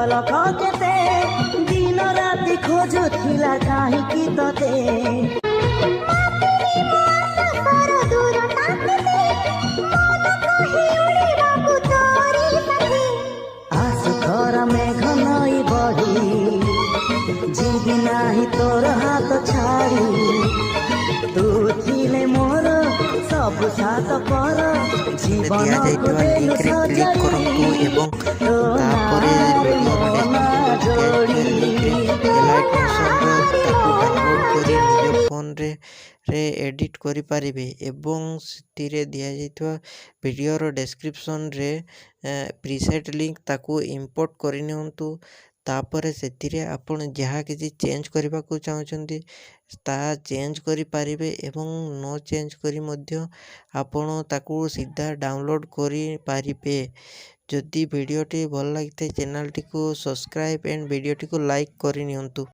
झलक केते दिन राति खोजुथिला काहींकि तते आसुखर मेघ नई बढी जीवी नाही तोर हात छाड़ी तू थिले मोर सब साथ पर जीवन को देलु सजाड़ी तो नारे मन जोड़ी फोन रे एडिट करि पारिबे एवं सिथिरे दिया जाइतवा वीडियोर डिस्क्रिप्शन रे प्रीसेट लिंक ताकू इंपोर्ट करि नियंतु तापर सेथिरे आपण जहाँ किसी चेंज करबा को चाहउछंती ता चेंज करि पारिबे एवं नो चेंज करी मध्य आपण ताकू सीधा डाउनलोड करि पारिबे। जदि वीडियोटी भल लागिते चैनल टी को सब्सक्राइब एंड वीडियोटी को लाइक करि नियंतु।